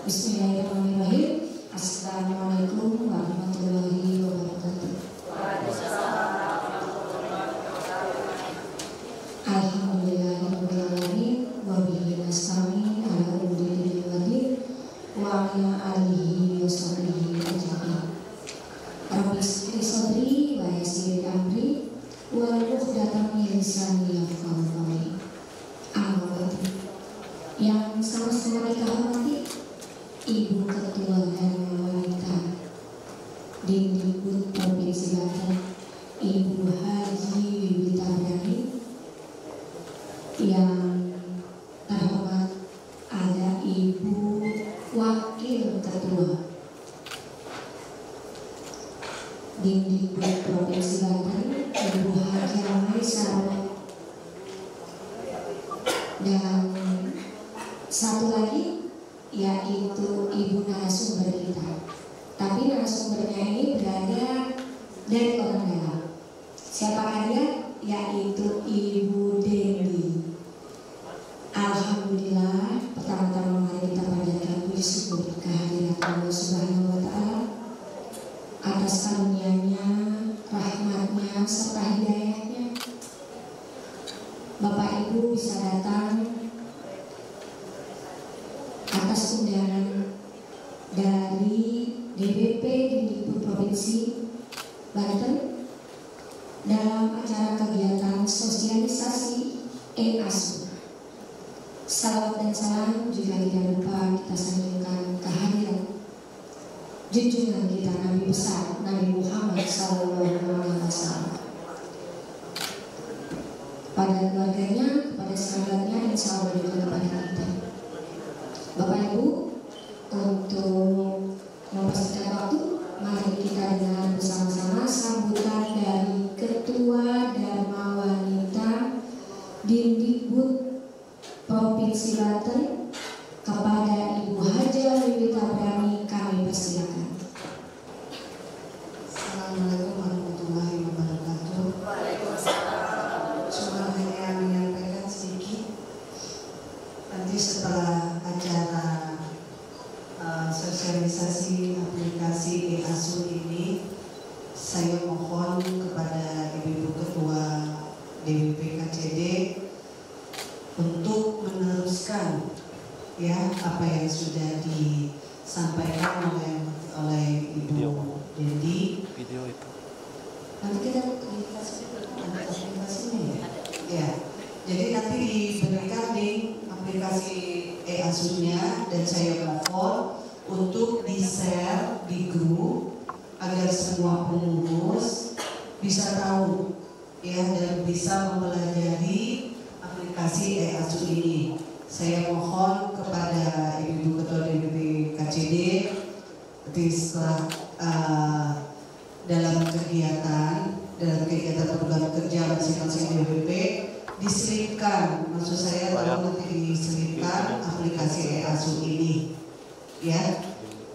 Bismillahirrahmanirrahim. Assalamualaikum warahmatullahi wabarakatuh. Alhamdulillahirrahmanirrahim. Wabihi nasta'in ala umuri dinil wa ala alihi wa sahbihi ajma'in. Rabbi shrah sadri wa yassir amri wahlul 'uqdatam min lisani yafqahu qawli. Yang sama-sama kita hormati Ibu Ketua dan Wanita Dindikbud Provinsi Banten, Ibu Haji Wiwita Brani. Yang terhormat ada Ibu Wakil Ketua Dindikbud Provinsi Banten, Ibu Haji Sarwa. Dan satu lagi yaitu ibu narasumber kita. Tapi narasumbernya ini berada dari orang dalam. Siapakah dia? Yaitu Ibu Dendi. Alhamdulillah, pertama-tama mari kita panjatkan puji syukur kehadirat Allah Subhanahu wa Ta'ala atas karunia-Nya, rahmat-Nya serta hidayah-Nya. Bapak Ibu bisa datang atas undangan dari DPP Dindikbud Provinsi Banten dalam acara kegiatan sosialisasi e-ASU. Salawat dan salam juga tidak lupa kita sanjungkan kehadiran junjungan kita Nabi besar Nabi Muhammad SAW, pada keluarganya, kepada sahabatnya, insya Allah juga kepada kita. Bapak Ibu, untuk mempersingkat waktu, mari kita dengar bersama-sama sambutan dari Ketua Dharma Wanita Dindikbud Provinsi Banten kepada Ibu Haja Wiwita Brani. Kami persilakan. Assalamualaikum warahmatullahi wabarakatuh. Cuma hanya menyampaikan sedikit. Nanti setelah acara sosialisasi aplikasi e-ASU ini, saya mohon kepada Ibu Ketua DPP KCD untuk meneruskan ya apa yang sudah disampaikan oleh Ibu Dendi. Video itu. Nanti kita dikasih aplikasinya ya. Jadi nanti diberikan link aplikasi e-ASU-nya dan saya mohon untuk di-share di grup agar semua pengurus bisa tahu ya dan bisa mempelajari aplikasi e-ASU ini. Saya mohon kepada Ibu Ketua DPP KCD setelah dalam kegiatan program kerja masing-masing DPP diselipkan, maksud saya kalau nanti diselipkan aplikasi e-ASU ini ya.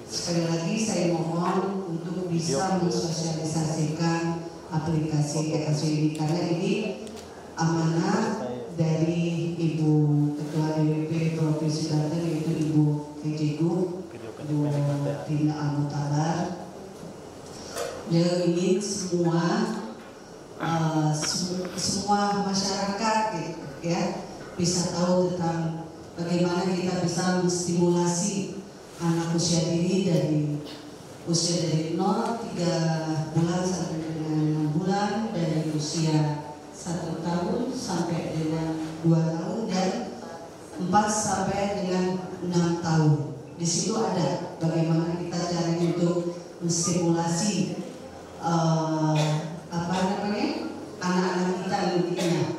Sekali lagi saya mohon untuk bisa mensosialisasikan aplikasi e-ASU ini karena ini amanah dari Ibu Ketua DPP Provinsi Banten, yaitu Ibu Kejegu Bu Tina Al-Mutabar. Beliau ingin semua masyarakat gitu, ya bisa tahu tentang bagaimana kita bisa menstimulasi anak usia dini dari 0 3 bulan sampai dengan 6 bulan, dari usia 1 tahun sampai dengan 2 tahun dan 4 sampai dengan 6 tahun. Di situ ada bagaimana kita caranya untuk menstimulasi anak-anak kita nantinya.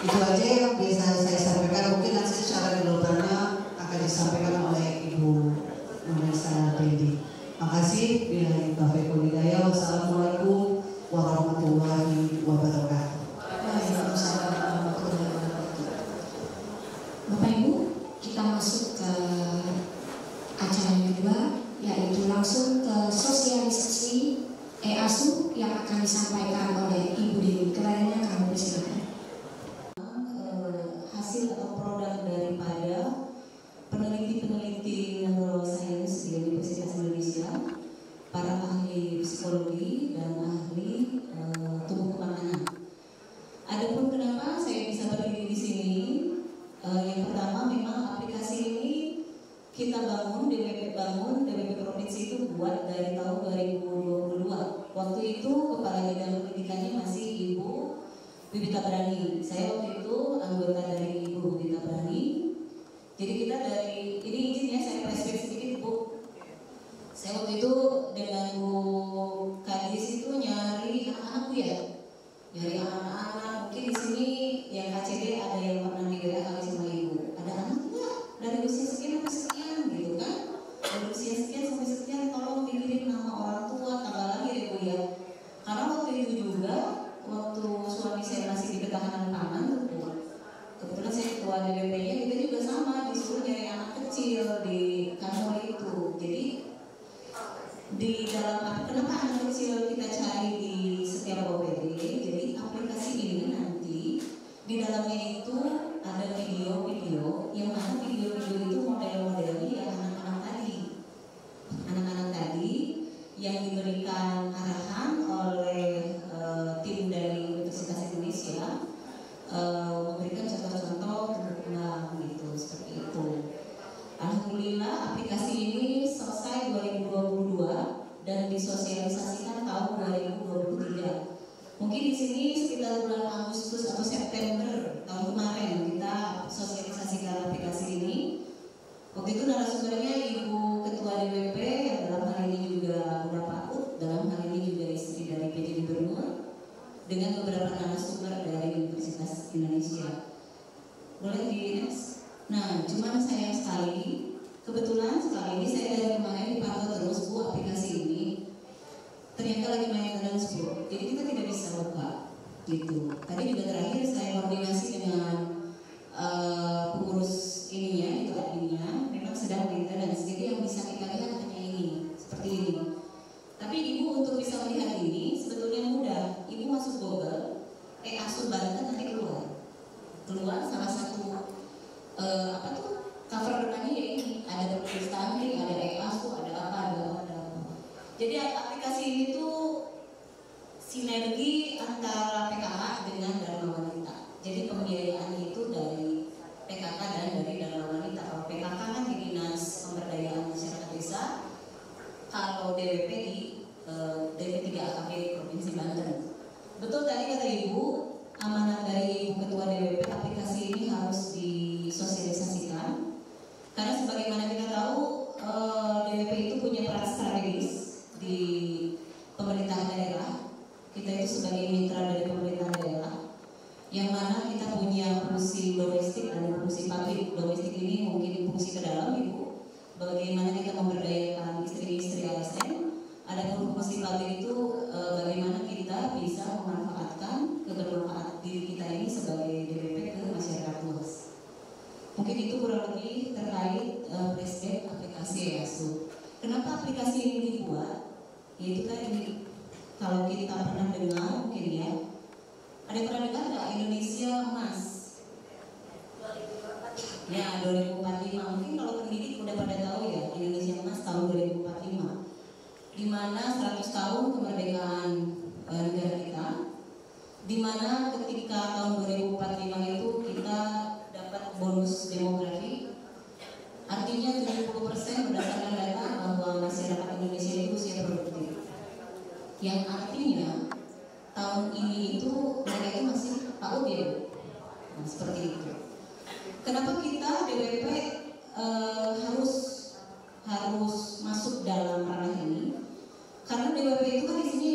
Itu aja yang bisa saya sampaikan. Mungkin nanti secara globalnya akan disampaikan oleh Ibu Nurisa Dendi. Makasih. Billahi taufiq wal hidayah. Wassalamualaikum warahmatullahi wabarakatuh. Waalaikumsalam warahmatullahi wabarakatuh. Bapak Ibu, kita masuk ke acara yang kedua, yaitu langsung ke sosialisasi e-ASU yang akan disampaikan oleh Ibu Dewi. Keladanya kami persilakan. Hasil atau produk daripada peneliti-peneliti kan DPP Provinsi itu buat dari tahun 2022. Waktu itu Kepala Bidang Pendidikannya masih Ibu Bibit Tabrani. Saya waktu itu anggota dari Ibu Bibit Tabrani. Jadi kita dari, ini izin ya saya flashback sedikit Bu. Saya waktu itu dengan Bu Kadis itu nyari anak-anak Bu ya. Nyari anak-anak, mungkin di sini yang KCD ada yang pernah digerak kali sama Ibu. Ada anak enggak? Dari usia sekian sampai sekian gitu kan? Dari usia sekian sampai sekian tolong dikirim nama orang tua, tanggal lahir ya Bu ya. Karena waktu itu juga, waktu suami saya masih di ketahanan pangan tuh Bu. Kebetulan saya ketua DPP-nya, kita juga sama disuruh nyari anak kecil di kantor itu. Jadi di dalam kenapa anak kecil kita cari di setiap OPD? Jadi aplikasi ini nanti di dalamnya itu ada video-video yang mana video-video itu model-modelnya ya anak-anak tadi yang diberikan arahan oleh tim dari Universitas Indonesia memberikan contoh-contoh tentang gitu seperti itu. Alhamdulillah aplikasi ini selesai 2022 dan disosialisasikan tahun 2023. Mungkin di sini sekitar bulan Agustus atau September tahun kemarin kita sosialisasikan aplikasi ini. Waktu itu narasumbernya Ibu Ketua DPP yang dalam hal ini juga Bapak Ut, dalam hal ini juga istri dari PJ Gubernur dengan beberapa narasumber dari Universitas Indonesia. Boleh di next? Nah, cuman sayang sekali, kebetulan sekali ini saya dari kemarin dipantau terus Bu aplikasi ini. Ternyata lagi maintenance Bu, jadi kita tidak bisa buka gitu. Tadi juga terakhir saya koordinasi dengan pengurus ininya, itu adminnya, memang sedang maintenance. Jadi yang bisa kita lihat hanya ini, seperti ini. Tapi Ibu untuk bisa melihat ini sebetulnya mudah. Ibu masuk Google, ASU Banten nanti keluar salah satu apa tuh cover depannya ya ini ada tertulis stunting, ada ASU, ada apa. Jadi aplikasi ini tuh sinergi antara PKK dengan Dharma Wanita. Jadi pembiayaannya itu dari PKK dan dari Dharma Wanita. Kalau PKK kan di Dinas Pemberdayaan Masyarakat Desa, kalau DWP di DP 3 AKP Provinsi Banten. Betul tadi kata Ibu, amanat dari Ibu Ketua DWP aplikasi ini harus disosialisasikan. Karena sebagaimana kita tahu DWP itu punya peran strategis di pemerintah daerah. Kita itu sebagai mitra dari pemerintah daerah, yang mana kita punya fungsi domestik dan fungsi publik. Domestik ini mungkin fungsi ke dalam Ibu, bagaimana kita memberdayakan istri-istri ASN. Adapun fungsi publik itu bagaimana kita bisa memanfaatkan kebermanfaat diri kita ini sebagai DPP ke masyarakat luas. Mungkin itu kurang lebih terkait flashback aplikasi ASU. Kenapa aplikasi ini dibuat? Yaitu tadi, kalau kita pernah dengar mungkin ya, ada yang pernah dengar nggak Indonesia Emas? Ya 2045, mungkin kalau pendidik udah pada tahu ya Indonesia Emas tahun 2045, di mana 100 tahun kemerdekaan negara kita, di mana ketika tahun 2045 itu kita dapat bonus demografi. Artinya 70% berdasarkan data bahwa masyarakat Indonesia itu usia produktif. Yang artinya tahun ini itu mereka itu masih PAUD ya, nah, seperti itu. Kenapa kita DWP harus masuk dalam ranah ini? Karena DWP itu kan isinya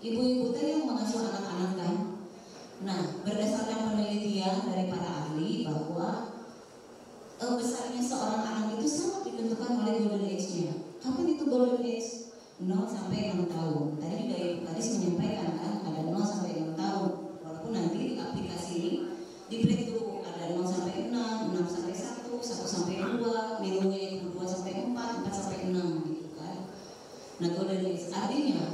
ibu-ibu tadi yang mengasuh anak-anak kan. Nah, berdasarkan penelitian dari para ahli bahwa besarnya seorang anak itu sangat ditentukan oleh golden age-nya. Kapan itu golden age? 0 sampai 6 tahun. Tadi juga Ibu Kadis menyampaikan kan ada 0 sampai 6 tahun. Walaupun nanti di aplikasi ini di-break dulu ada 0 sampai 6, 6 sampai 1, 1 sampai 2, menunya itu 2 sampai 4, 4 sampai 6 gitu kan. Nah, golden age artinya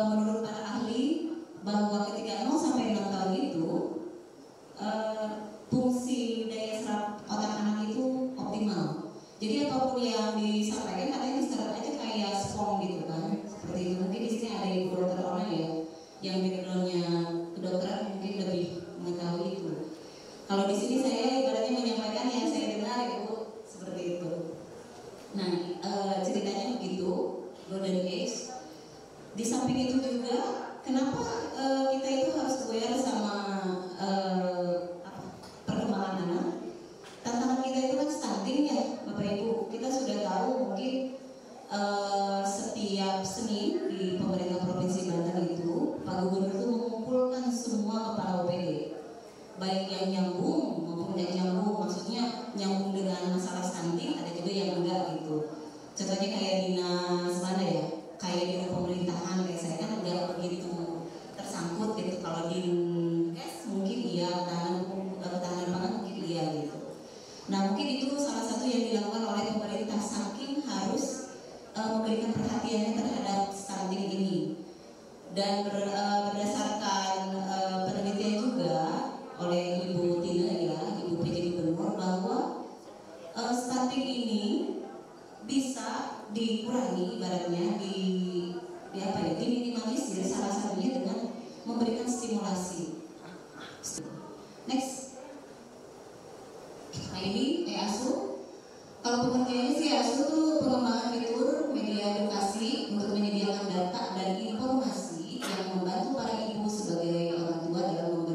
menurut para ahli bahwa ketika 0 sampai 6 tahun itu fungsi daya serap otak anak itu optimal. Jadi apapun yang disampaikan katanya diserap aja kayak spong gitu kan. Seperti itu. Mungkin di sini ada Ibu Dokter Ona ya, yang backgroundnya kedokteran mungkin lebih mengetahui itu. Kalau di sini saya ibaratnya menyampaikan yang saya dengar Ibu, seperti itu. Nah, ceritanya begitu, Golden Age. Di samping itu juga, kenapa kita itu harus aware sama perkembangan anak? Tantangan kita itu kan stunting ya, Bapak Ibu. Kita sudah tahu mungkin setiap Senin di pemerintah Provinsi Banten itu, Pak Gubernur itu mengumpulkan semua kepala OPD, baik yang nyambung maupun tidak nyambung. Maksudnya nyambung dengan masalah stunting, ada juga yang enggak gitu. Contohnya kayak dinas mana ya, kayak di pemerintahan kayak saya kan enggak begitu tersangkut gitu. Kalau di mungkin iya, tahanan pangan mungkin iya gitu. Nah, mungkin itu salah satu yang dilakukan oleh pemerintah, saking harus memberikan perhatiannya terhadap stunting ini. Dan berdasarkan penelitian juga oleh Ibu Tina ya, Ibu PJ Gubernur, bahwa stunting ini bisa dikurangi, ibaratnya diminimalisir salah satunya dengan memberikan stimulasi. Next. Nah, ini EASU. Kalau pengertiannya sih EASU itu pengembangan fitur media edukasi untuk menyediakan data dan informasi yang membantu para ibu sebagai orang tua dalam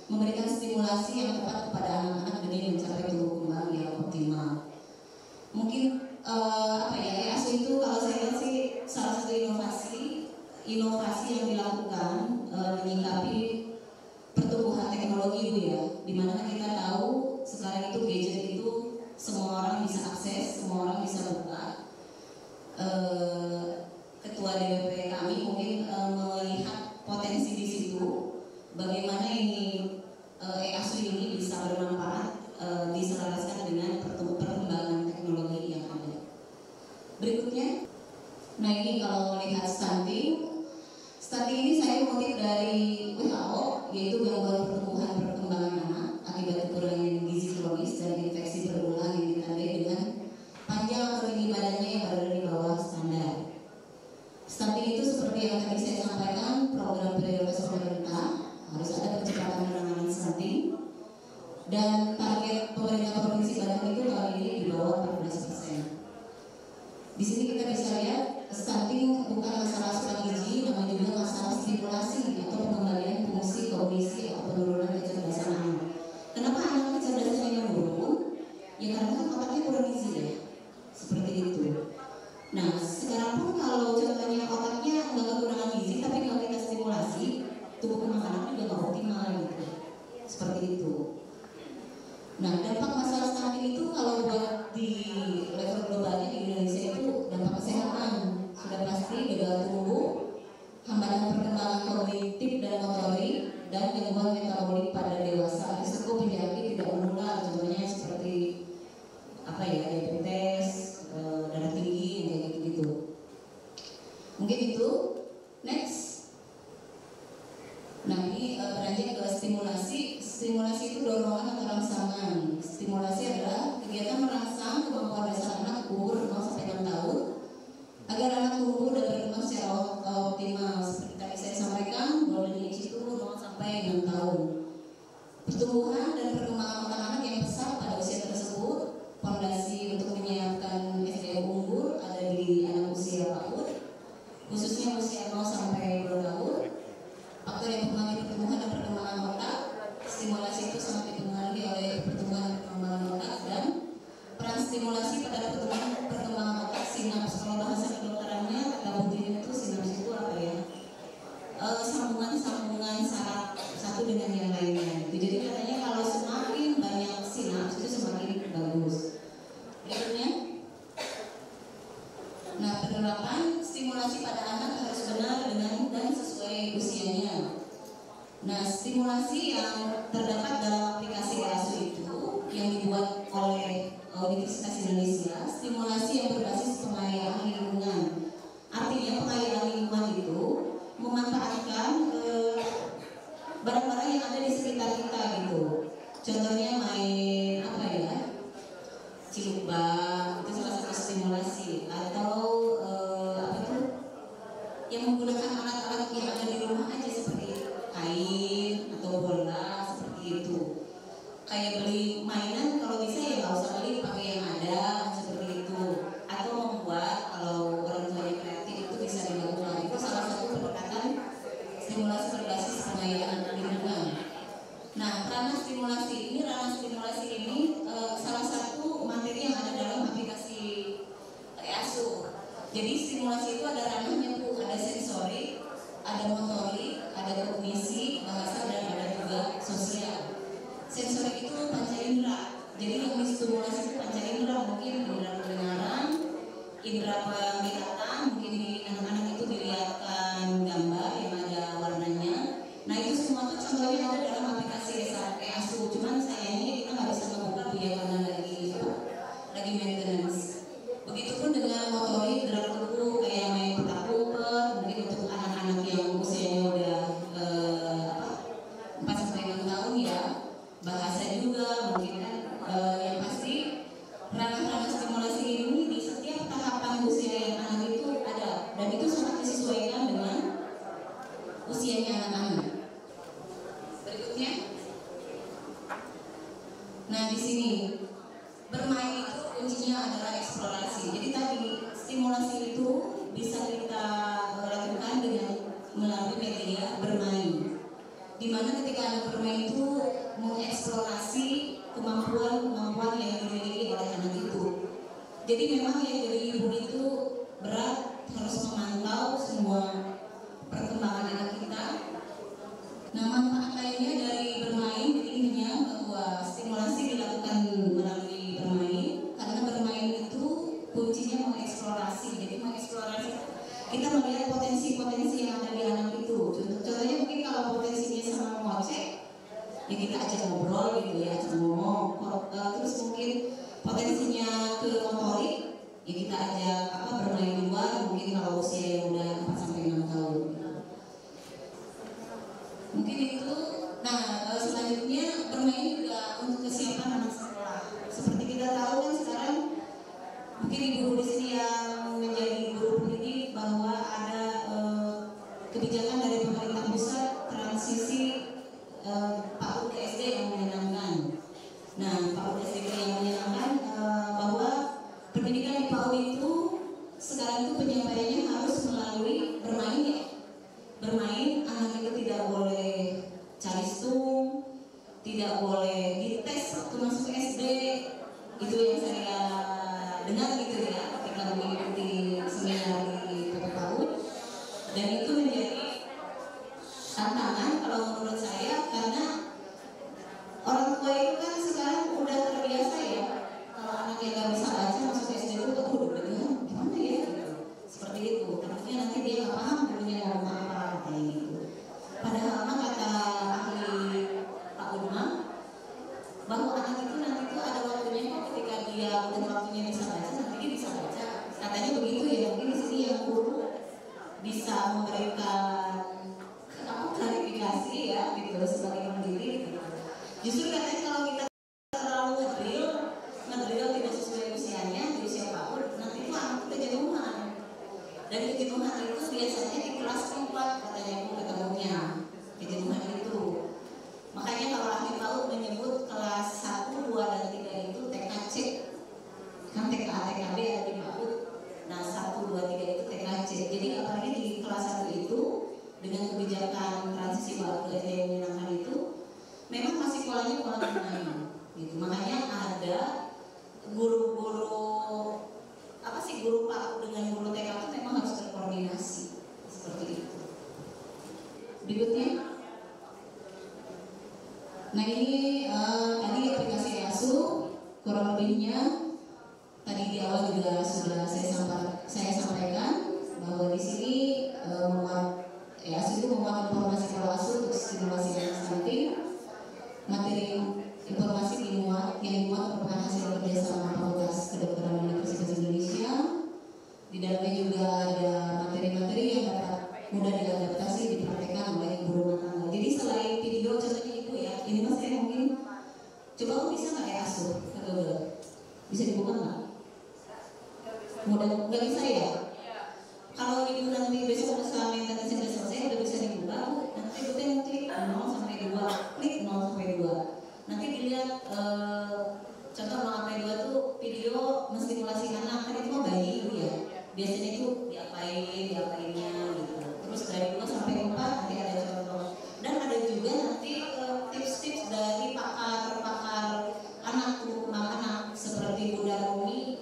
memberikan stimulasi yang tepat kepada anak-anak demi mencapai tumbuh kembang yang optimal. Mungkin EASU itu kalau saya lihat sih salah satu inovasi yang dilakukan menyikapi pertumbuhan teknologi Bu ya, dimana kita tahu sekarang itu gadget itu semua orang bisa akses, semua orang bisa buka. Ketua DPP kami mungkin melihat potensi di situ, bagaimana ini EASU ini bisa bermanfaat diselaraskan dengan perkembangan teknologi yang ada. Berikutnya, nah ini kalau melihat stunting ini saya mengutip dari WHO, yaitu gangguan pertumbuhan perkembangan anak akibat kekurangan gizi kronis dan infeksi berulang yang ditandai dengan panjang atau tinggi badannya yang berada di bawah standar. Stunting itu seperti yang tadi saya sampaikan, program prioritas pemerintah harus ada percepatan penanganan stunting, dan target pemerintah Provinsi Banten itu tahun ini di bawah 14%. Di sini kita bisa lihat stunting bukan masalah asupan gizi, namun juga masalah stimulasi atau pengembalian fungsi kognisi atau penurunan kecerdasan anak. Kenapa anak kecerdasannya menurun? Ya karena kan otaknya kurang gizi ya, seperti itu. Nah sekarang pun kalau contohnya otaknya nggak kekurangan gizi, tapi kalau kita stimulasi, tubuh kembang anak juga nggak optimal gitu, seperti itu. Nah dampak masalah stunting itu kalau buat di level globalnya di Indonesia itu dampak kesehatan sudah pasti gagal tumbuh, hambatan perkembangan kognitif dan motorik, dan gangguan metabolik pada dewasa, risiko penyakit tidak menular, contohnya seperti diabetes, darah tinggi, kayak gitu. Mungkin itu. Next. Nah ini beranjak ke stimulasi. Stimulasi itu dorongan atau rangsangan. Stimulasi adalah kegiatan merangsang kemampuan dasar anak umur 0-6 tahun agar anak tumbuh dan berkembang secara optimal. Seperti tadi saya sampaikan, Golden Age itu 0-6 tahun. Pertumbuhan dan perkembangan otak anak yang pesat pada usia tersebut, fondasi untuk menyiapkan SDM unggul ada di anak usia PAUD, khususnya usia 0-2 tahun. Faktor yang mempengaruhi pertumbuhan dan perkembangan otak, stimulasi itu sangat dipengaruhi oleh pertumbuhan dan perkembangan otak, dan peran stimulasi pada perkembangan otak sinaps. Kalau bahasa kedokterannya kata bunyinya itu sinaps itu apa ya? Sambungan saraf satu dengan yang lainnya. Jadi katanya kalau semakin banyak sinaps itu semakin bagus. Berikutnya, nah penerapan stimulasi pada anak harus benar dengan dan sesuai usianya. Nah stimulasi yang terdapat dalam aplikasi EASU itu yang dibuat oleh Universitas Indonesia, stimulasi yang berbasis pengayaan lingkungan. Artinya pengayaan lingkungan itu memanfaatkan barang-barang yang ada di sekitar kita gitu. Contohnya main cilubak, itu salah satu stimulasi. Atau yang menggunakan alat-alat yang ada di rumah aja seperti kain atau bola, seperti itu. Kayak beli mainan, kalau bisa ya nggak usah beli, pakai yang ada seperti itu. Atau indera pendengaran, indera penglihatan. Mungkin di anak-anak itu dilihatkan gambar yang ada warnanya. Nah itu semua tuh contohnya ada dalam aplikasi EASU. Cuman sayangnya kita nggak bisa membuka ya karena lagi maintenance. Begitupun dengan motorik, gerak tubuh kayak main petak umpet. Mungkin untuk anak-anak yang usianya udah 4-6 tahun ya, bahasa juga mungkin kan. Yang pasti rangka-rangka stimulasi ini di setiap tahapan usia yang anak itu ada, dan itu sangat disesuaikan dengan usianya anak-anak. Berikutnya, nah di sini bermain itu kuncinya adalah eksplorasi. Jadi tadi stimulasi itu bisa kita lakukan dengan melalui media bermain. Dimana ketika anak bermain itu mengeksplorasi kemampuan yang dimiliki oleh anak itu. Jadi memang ya jadi ibu itu berat, harus memantau semua perkembangan anak kita. Nah manfaat lainnya dari bermain intinya bahwa stimulasi dilakukan melalui bermain, karena bermain itu kuncinya mengeksplorasi. Jadi mengeksplorasi kita melihat potensi-potensi yang ada di anak itu. Contohnya mungkin kalau potensinya sama ngoceh, ya kita ajak ngobrol gitu ya, ajak ngomong. Terus mungkin potensinya ke motorik, ya kita ajak bermain di luar. Mungkin kalau usia yang udah 4-6 tahun. Mungkin itu. Nah selanjutnya bermain juga untuk kesiapan anak sekolah. Seperti kita tahu kan sekarang mungkin ibu di sini yang menjadi guru pendidik bahwa ada kebijakan dari pemerintah pusat transisi PAUD ke SD yang menyenangkan. Nah PAUD SD yang menyenangkan bahwa pendidikan di PAUD itu sekarang itu penyampaiannya harus melalui bermain ya. Bermain, anak itu tidak boleh calistung, tidak boleh dites waktu masuk SD. Itu yang saya dengar gitu ya ketika mengikuti seminar di PAUD. Dan itu menjadi tantangan kalau menurut saya, karena orang tua itu kan sekarang udah terbiasa ya kalau anak yang nggak bisa baca masuk SD itu dengan gimana ya gitu. Seperti itu, takutnya nanti dia nggak paham gurunya ngomong apa kayak gitu. Padahal kata ahli Pak Udma bahwa anak itu nanti itu ada waktunya ketika dia udah waktunya bisa baca, nanti dia bisa baca. Katanya begitu ya. Mungkin di sini yang guru bisa memberikan klarifikasi ya gitu sebagai pendiri gitu. Justru katanya kalau kita terlalu ngedrill tidak sesuai usianya, di usia PAUD, nanti itu anak itu kejenuhan. Dan kejenuhan itu biasanya di kelas 4 katanya aku ketemunya. Kejenuhan itu. Makanya kalau ahli PAUD menyebut kelas 1, 2, dan 3 itu TKC. Kan TKA, TKB ada di PAUD. Nah 1, 2, 3 itu TKC. Jadi apalagi di kelas 1 itu dengan kebijakan transisi PAUD ke SD yang menyenangkan itu memang masih polanya pola bermain gitu. Makanya ada guru-guru guru PAUD dengan guru TK itu memang harus terkoordinasi seperti itu. Berikutnya, nah ini tadi aplikasi EASU kurang lebihnya tadi di awal juga sudah saya sampaikan bahwa di sini EASU itu memuat informasi pola asuh untuk stimulasi anak stunting. Materi informasi yang dimuat merupakan hasil kerjasama Fakultas Kedokteran Universitas Indonesia. Di dalamnya juga ada materi-materi yang dapat mudah diadaptasi dipraktekkan oleh guru rumah tangga. Jadi selain video contohnya itu ya, ini mas saya mungkin coba bisa nggak ya asuh ke Google? Bisa dibuka nggak? Mudah nggak bisa ya? Kalau ibu nanti besok usaha maintenance sudah selesai udah bisa dibuka, nanti ibu yang klik 0 sampai 2, klik 0 sampai 2. Nanti dilihat contoh 0 sampai 2 tuh video menstimulasi anak, kan itu mah bayi ibu ya. Biasanya itu diapainnya gitu. Terus dari 2 sampai 4 nanti ada contoh. Dan ada juga nanti tips-tips dari pakar-pakar anak, tumbuh kembang anak seperti Bunda Romi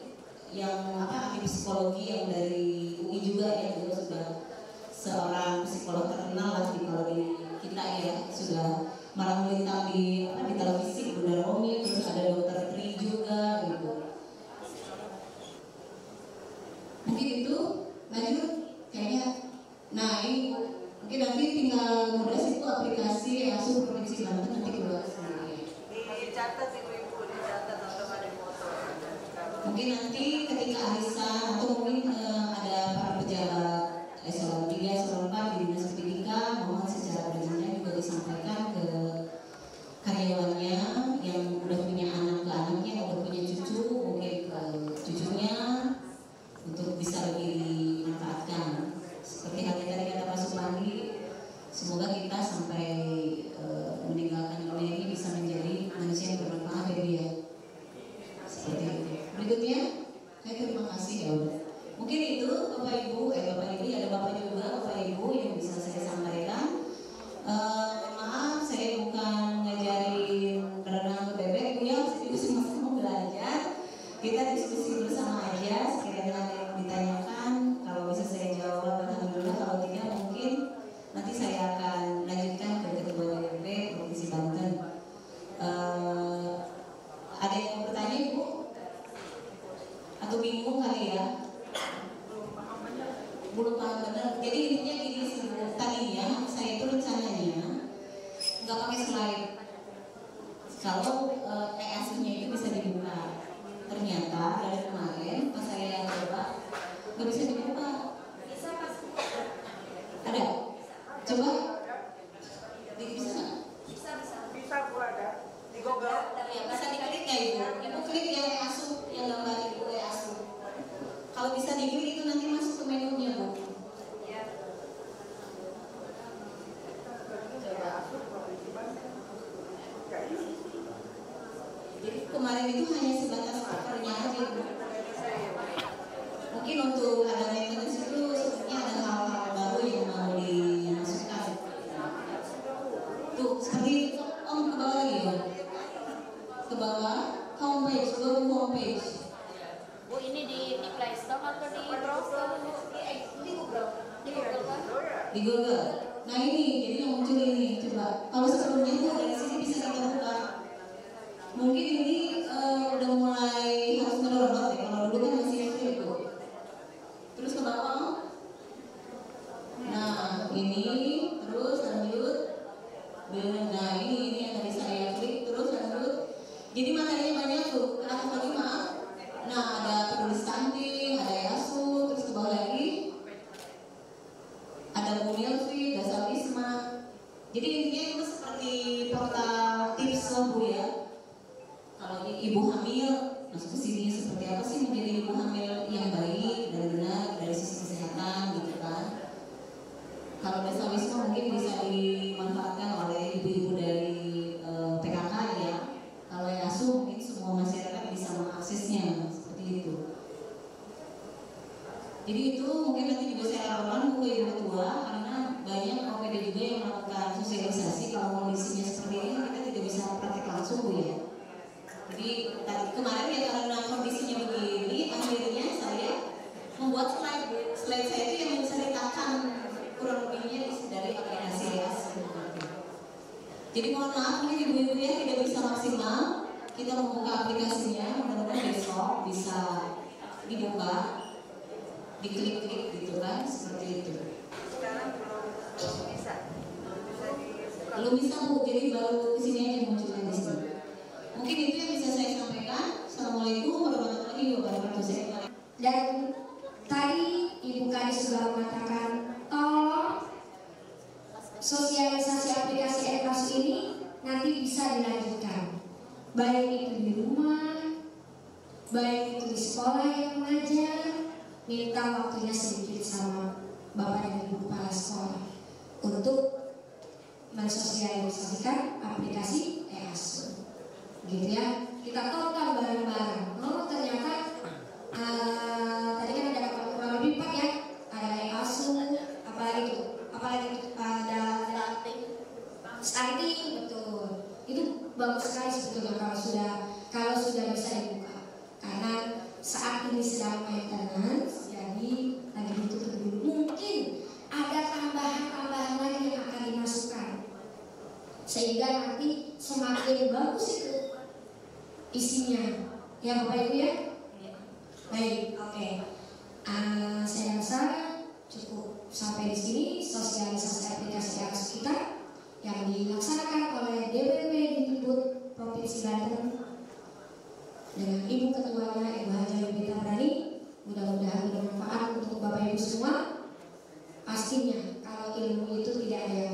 yang ahli psikologi yang dari UI juga ya, juga sudah seorang psikolog terkenal lah di kita ya, sudah malah melintang di televisi Bunda Romi. Terus ada Dokter Tri juga gitu. Provinsi Banten nanti keluar sendiri. Dicatat ibu-ibu, dicatat atau ada foto. Mungkin nanti ketika arisan atau mungkin ada para pejabat eselon 3, eselon 4 di Dinas Pendidikan, mohon secara berjenjang juga disampaikan ke karyawannya yang udah punya anak ke anaknya, udah punya cucu, mungkin ke cucunya untuk bisa lebih dimanfaatkan. Seperti halnya tadi kata Pak Supandi, semoga kita sampai meninggalkan dunia ini bisa menjadi manusia yang bermanfaat ya Bu ya. Seperti itu. Berikutnya, saya terima kasih ya udah. Mungkin itu Bapak Ibu, Bapak Ibu ada Bapak juga, Bapak Ibu yang bisa saya sampaikan. Maaf, saya bukan ngajarin berenang ke bebek, Bu ya, Ibu sama-sama belajar. Kita diskusi bersama aja, sekiranya ada yang ditanyakan, kalau bisa saya jawab, alhamdulillah. Kalau tidak mungkin nanti saya akan lanjutkan ke Ketua DPP Provinsi Banten. Ada yang mau bertanya Ibu? Atau bingung kali ya? Belum paham benar. Jadi intinya gini sih, tadinya saya itu rencananya nggak pakai slide. Kalau EAS-nya itu bisa dibuka. Ternyata dari kemarin pas saya coba nggak bisa dibuka. Ada? Coba? Bisa nggak? Bisa Bu, ada di Google. Ya, bisa diklik nggak Ibu? Ibu klik yang asuh, yang gambar Ibu asuh. Kalau bisa diklik itu nanti masuk ke menunya Bu. Jadi kemarin itu hanya sebatas covernya aja Bu. Mungkin untuk ada maintenance itu sebenarnya ada hal-hal baru yang mau dimasukkan. Tuh seperti Om ke bawah lagi ya. Ke bawah homepage, go to homepage. Bu, ini di Play Store atau di browser? Di Google. Di Google kan? Di Google. Nah ini, jadi yang muncul ini, coba. Kalau sebelumnya tuh dari sini bisa kita buka. Mungkin ini udah mulai harus mendownload ya. Kalau dulu kan masih free itu. Terus ke bawah. Nah ini, terus lanjut. Nah ini yang tadi saya klik, terus lanjut. Jadi materinya banyak tuh. Kenapa lagi maaf? Nah ada peduli stunting, ada yasu, terus ke bawah lagi. Ada Bumilfi, dasar Wisma. Jadi intinya itu seperti portal tips lah Bu ya. Kalau ibu hamil masuk ke sini seperti apa sih menjadi ibu hamil yang baik dan benar dari sisi kesehatan gitu kan. Kalau dasar Wisma mungkin bisa dimanfaatkan oleh ibu-ibu dari PKK ya. Kalau yasu mungkin semua masyarakat bisa mengaksesnya seperti itu. Jadi itu mungkin nanti juga saya laporkan ke Ibu Ketua karena banyak OPD juga yang melakukan sosialisasi. Kalau kondisinya seperti ini kita tidak bisa praktek langsung Bu ya. Jadi kemarin ya karena kondisinya begini, akhirnya saya membuat slide saya itu yang menceritakan kurang lebihnya dari aplikasi ya. Jadi mohon maaf mungkin ibu-ibu ya tidak bisa maksimal kita membuka aplikasinya, mudah-mudahan besok bisa dibuka. Diklik-klik gitu kan, seperti itu. Sekarang belum bisa. Belum bisa Bu, jadi baru kesini aja munculnya di sini. Mungkin itu yang bisa saya sampaikan. Assalamualaikum warahmatullahi wabarakatuh. Dan tadi Ibu Kadis juga mengatakan tolong sosialisasi aplikasi EKAS ini nanti bisa dilanjutkan, baik itu di rumah, baik itu di sekolah yang mengajar. Minta waktunya sedikit sama Bapak dan Ibu Kepala Sekolah untuk mensosialisasikan aplikasi EASU, gitu ya. Kita tonton bareng-bareng. Oh ternyata tadi kan ada kurang lebih 4 ya. Ada EASU, apalagi itu ada stunting, betul. Itu bagus sekali sebetulnya kalau sudah bisa dibuka. Karena saat ini sedang maintenance, jadi lagi ditutup dulu. Mungkin ada tambahan-tambahan lagi yang akan dimasukkan, sehingga nanti semakin bagus itu isinya. Ya Bapak Ibu ya? Baik, oke. Saya rasa cukup sampai di sini sosialisasi aplikasi EKAS kita. yang dilaksanakan oleh DPP Dikbud Provinsi Banten dengan Ibu Ketuanya Ibu Haja Yudita Brani. Mudah-mudahan bermanfaat untuk Bapak Ibu semua. Pastinya kalau ilmu itu tidak ada